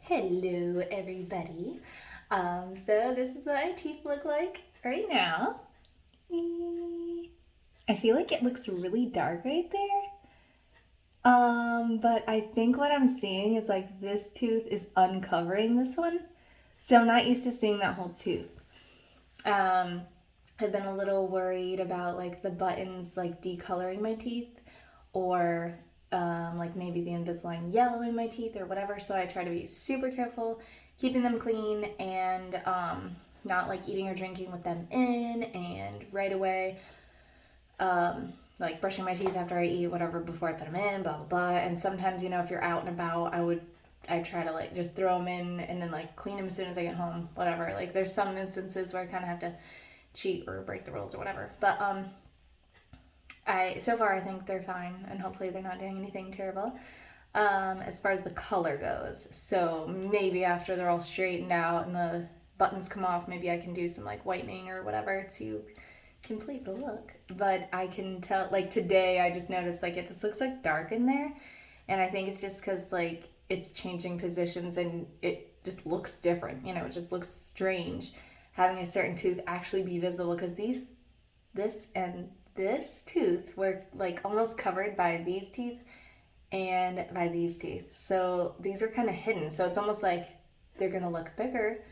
Hello, everybody. So this is what my teeth look like right now. I feel like it looks really dark right there. But I think what I'm seeing is like this tooth is uncovering this one. So I'm not used to seeing that whole tooth. Um, I've been a little worried about like the buttons like decoloring my teeth or like maybe the Invisalign yellowing my teeth or whatever. So I try to be super careful, keeping them clean and not like eating or drinking with them in and right away. Like brushing my teeth after I eat whatever before I put them in, blah blah blah. And sometimes, if you're out and about, I try to like just throw them in and then like clean them as soon as I get home, whatever. Like there's some instances where I kind of have to cheat or break the rules or whatever. But so far I think they're fine and hopefully they're not doing anything terrible. As far as the color goes, so maybe after they're all straightened out and the buttons come off, maybe I can do some like whitening or whatever to complete the look. But I can tell, like today, I just noticed like it just looks like dark in there, and I think it's just because like it's changing positions and it just looks different. It just looks strange having a certain tooth actually be visible because this and this tooth were like almost covered by these teeth and by these teeth. So these are kind of hidden. So it's almost like they're gonna look bigger,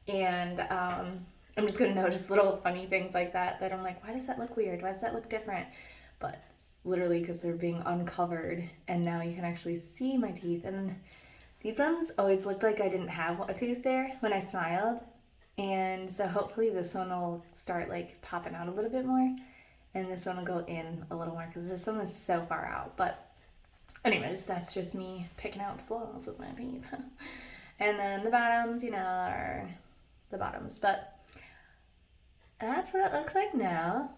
and I'm just gonna notice little funny things like that. That I'm like, why does that look weird? Why does that look different? But it's literally because they're being uncovered, and now you can actually see my teeth. And these ones always looked like I didn't have a tooth there when I smiled, and so hopefully this one will start like popping out a little bit more, and this one will go in a little more because this one is so far out. But anyways, that's just me picking out the flaws with my teeth. And then the bottoms, are the bottoms. But that's what it looks like now.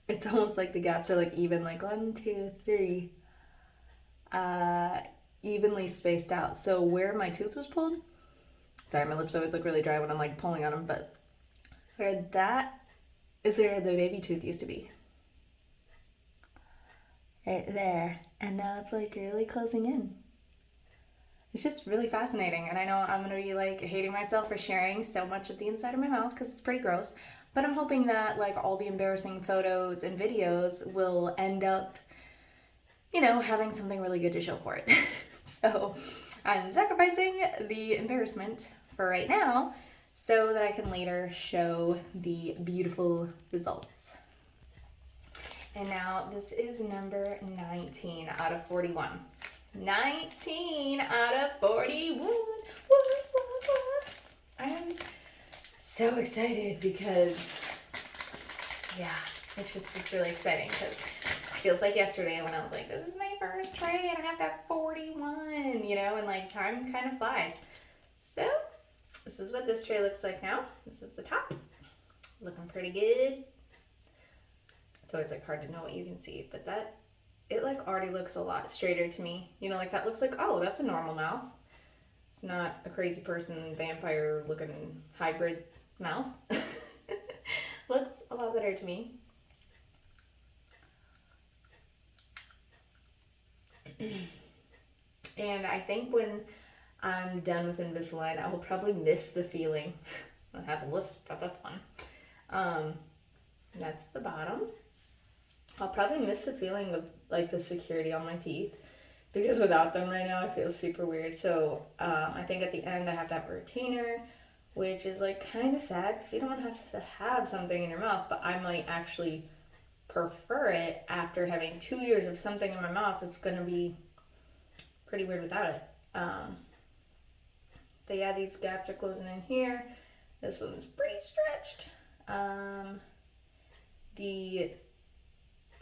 It's almost like the gaps are like even, like 1, 2, 3, uh, evenly spaced out. So where my tooth was pulled, sorry, my lips always look really dry when I'm like pulling on them, but where that is where the baby tooth used to be. Right there. And now it's like really closing in. It's just really fascinating, and I know I'm gonna be like hating myself for sharing so much of the inside of my mouth because it's pretty gross. But I'm hoping that like all the embarrassing photos and videos will end up, having something really good to show for it. So I'm sacrificing the embarrassment for right now so that I can later show the beautiful results. And now this is number 19 out of 41. 19 out of 41. I'm so excited because, yeah, it's really exciting because it feels like yesterday when I was like, this is my first tray and I have to have 41, and like time kind of flies. So this is what this tray looks like now. This is the top. Looking pretty good. It's always like hard to know what you can see, but it like already looks a lot straighter to me. Like that looks like, oh, that's a normal mouth. It's not a crazy person, vampire looking hybrid mouth. Looks a lot better to me. And I think when I'm done with Invisalign, I will probably miss the feeling. I have a list, but that's fun. That's the bottom. I'll probably miss the feeling of like the security on my teeth because without them right now I feel super weird. So I think at the end I have to have a retainer, which is like kind of sad because you don't want to have something in your mouth, but I might actually prefer it after having 2 years of something in my mouth. It's going to be pretty weird without it. But yeah, these gaps are closing in here. This one's pretty stretched. The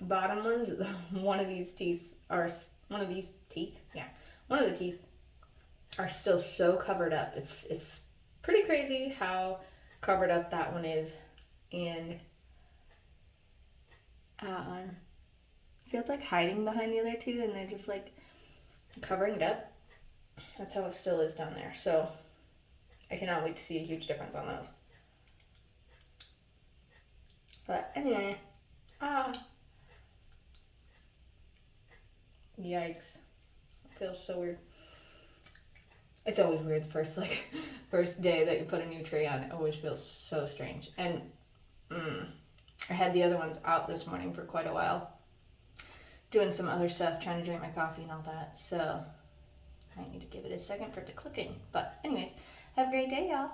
bottom ones, one of the teeth are still so covered up. It's pretty crazy how covered up that one is. And see how it's like hiding behind the other two and they're just like covering it up. That's how it still is down there. So I cannot wait to see a huge difference on those. But anyway, yikes. It feels so weird. It's always weird the first first day that you put a new tray on. It always feels so strange. And I had the other ones out this morning for quite a while, doing some other stuff, trying to drink my coffee and all that. So I need to give it a second for it to click in. But anyways, have a great day, y'all.